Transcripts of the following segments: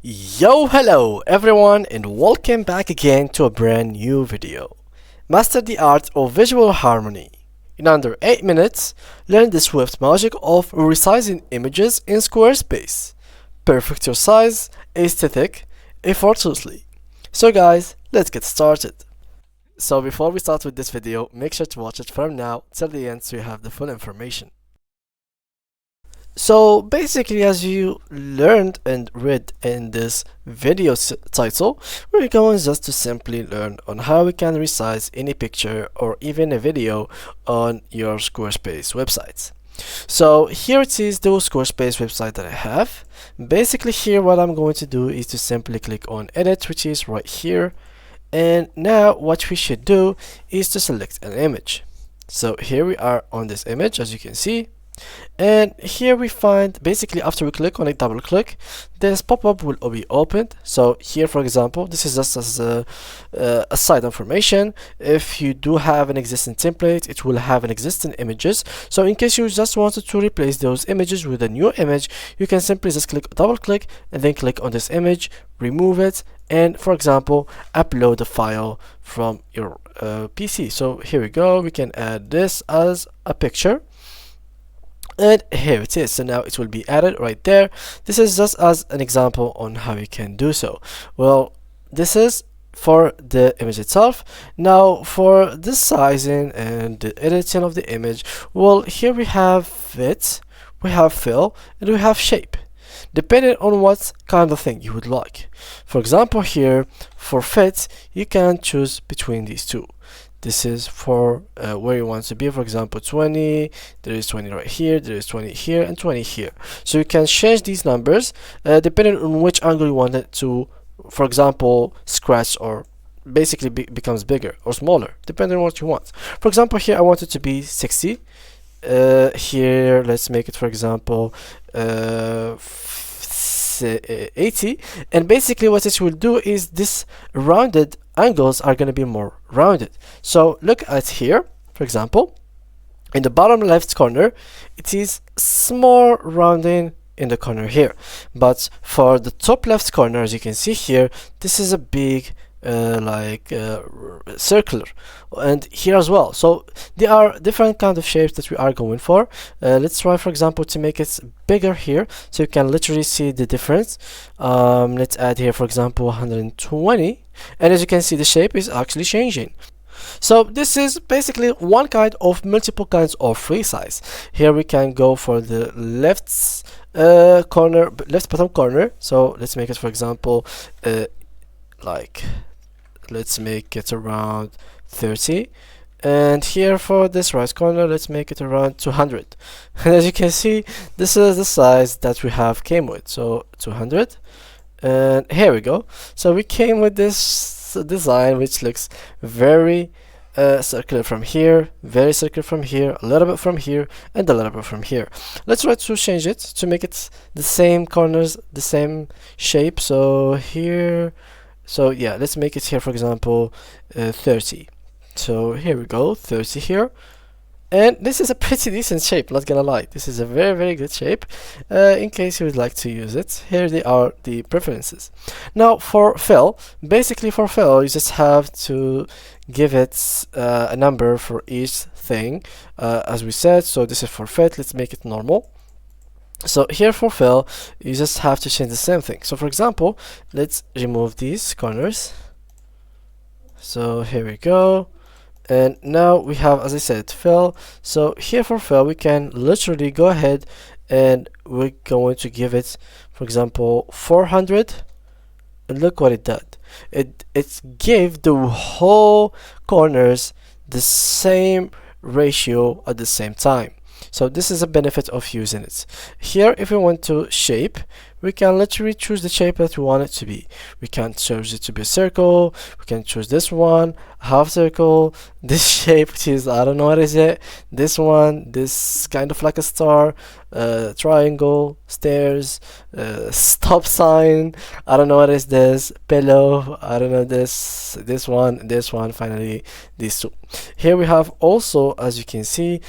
Yo, hello everyone, and welcome back again to a brand new video. Master the art of visual harmony. In under 8 minutes, learn the swift magic of resizing images in Squarespace. Perfect your size, aesthetic, effortlessly. So guys, let's get started. So before we start with this video, make sure to watch it from now till the end so you have the full information. So basically, as you learned and read in this video title, we're going just to simply learn on how we can resize any picture or even a video on your Squarespace websites. So here it is, the Squarespace website that I have. Basically here what I'm going to do is to simply click on edit, which is right here. And now what we should do is to select an image. So here we are on this image, as you can see. And here we find, basically after we click on it, double click, this pop-up will be opened. So here, for example, this is just as a side information. If you do have an existing template, it will have an existing images. So in case you just wanted to replace those images with a new image, you can simply just double click and then click on this image, remove it, and for example upload the file from your PC. So here we go, we can add this as a picture. And here it is. So now it will be added right there. This is just as an example on how you can do so. Well, this is for the image itself. Now for the sizing and the editing of the image, well, here we have fit, we have fill, and we have shape, depending on what kind of thing you would like. For example, here for fit, you can choose between these two. This is for where you want to be. For example, 20, there is 20 right here, there is 20 here, and 20 here. So you can change these numbers depending on which angle you want it to, for example, scratch or basically becomes bigger or smaller, depending on what you want. For example, here I want it to be 60. Here, let's make it, for example, 80. And basically what it will do is this rounded angles are going to be more rounded. So look at here, for example, in the bottom left corner, it is small rounding in the corner here, but for the top left corner, as you can see here, this is a big circular, and here as well. So there are different kind of shapes that we are going for. Let's try, for example, to make it bigger here so you can literally see the difference. Let's add here, for example, 120, and as you can see, the shape is actually changing. So this is basically one kind of multiple kinds of resize. Here we can go for the left bottom corner. So let's make it, for example, let's make it around 30, and here for this right corner, let's make it around 200. And as you can see, this is the size that we have came with, so 200. And here we go. So we came with this design which looks very circular from here, very circular from here, a little bit from here, and a little bit from here. Let's try to change it to make it the same corners, the same shape. So here, so yeah, let's make it here, for example, 30. So here we go, 30 here. And this is a pretty decent shape, not gonna lie. This is a very good shape. In case you would like to use it, here they are the preferences. Now for fill, basically for fill, you just have to give it a number for each thing, as we said. So this is for fit, let's make it normal. So here for fill, you just have to change the same thing. So for example, let's remove these corners. So here we go. And now we have, as I said, fill. So here for fill, we can literally go ahead and we're going to give it, for example, 400. And look what it did. It gave the whole corners the same ratio at the same time. So this is a benefit of using it. Here, if we want to shape, we can literally choose the shape that we want it to be. We can choose it to be a circle. We can choose this one, half circle, this shape, which is, I don't know what is it, this one, this kind of like a star, triangle, stairs, stop sign. I don't know what is this. Pillow. I don't know this one. Finally, these two. Here we have also, as you can see,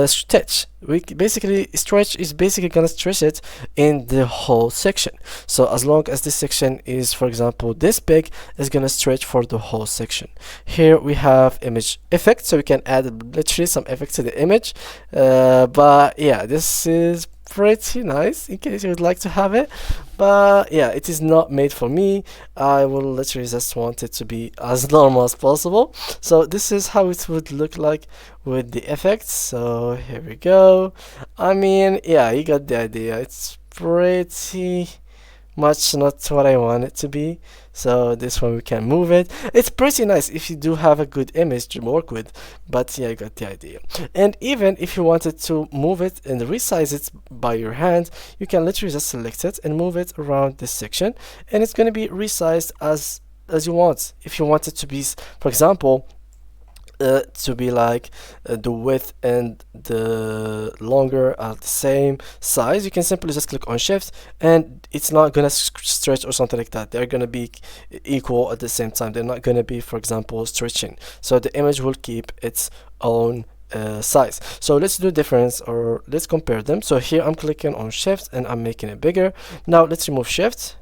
stretch. Basically stretch is basically gonna stretch it in the whole section. So as long as this section is, for example, this big, it's gonna stretch for the whole section. Here we have image effect, so we can add literally some effects to the image. But yeah, this is pretty nice in case you would like to have it, but yeah, it is not made for me. I will literally just want it to be as normal as possible. So this is how it would look like with the effects. So here we go. I mean, yeah, you got the idea. It's pretty much not what I want it to be. So this one we can move it. It's pretty nice if you do have a good image to work with, but yeah, you got the idea. And even if you wanted to move it and resize it by your hand, you can literally just select it and move it around this section, and it's going to be resized as you want. If you want it to be, for example, to be like the width and the longer are the same size, you can simply just click on shift, and it's not gonna stretch or something like that. They're gonna be equal at the same time. They're not gonna be, for example, stretching. So the image will keep its own size. So let's do difference, or let's compare them. So here I'm clicking on shift and I'm making it bigger. Now let's remove shift.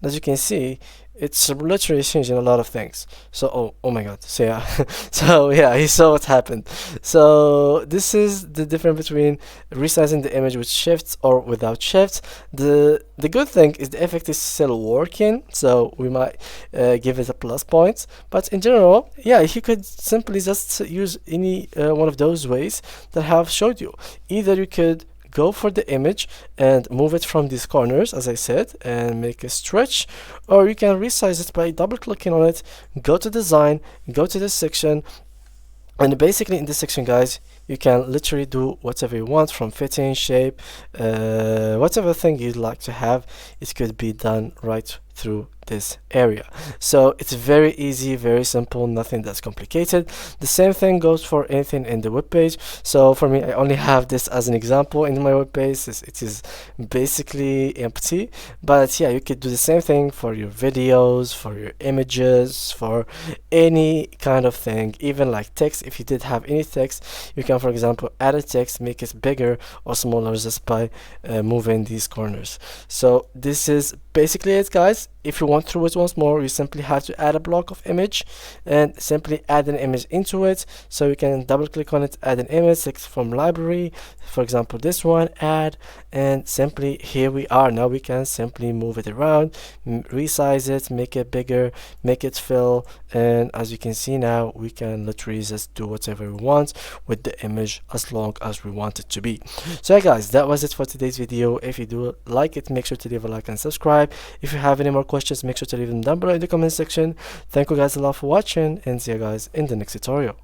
As you can see, it's literally changing a lot of things. So oh my god, so yeah. So yeah, you saw what happened. So this is the difference between resizing the image with shifts or without shifts. The good thing is the effect is still working, so we might give it a plus point. But in general, yeah, you could simply just use any one of those ways that I have showed you. Either you could go for the image and move it from these corners, as I said, and make a stretch, or you can resize it by double clicking on it, go to design, go to this section, and basically in this section, guys, you can literally do whatever you want, from fitting, shape, whatever thing you'd like to have. It could be done right through this area. So it's very easy, very simple, nothing that's complicated. The same thing goes for anything in the web page. So for me, I only have this as an example in my web page. It is basically empty, but yeah, you could do the same thing for your videos, for your images, for any kind of thing, even like text. If you did have any text, you can, for example, add a text, make it bigger or smaller just by moving these corners. So this is basically it, guys. If you want through it once more, you simply have to add a block of image and simply add an image into it. So you can double click on it, add an image, select from library, for example this one, add, and simply here we are. Now we can simply move it around, resize it, make it bigger, make it fill, and as you can see now, we can literally just do whatever we want with the image as long as we want it to be. So yeah, guys, that was it for today's video. If you do like it, make sure to leave a like and subscribe. If you have any more questions, make sure to leave them down below in the comment section. Thank you guys a lot for watching, and see you guys in the next tutorial.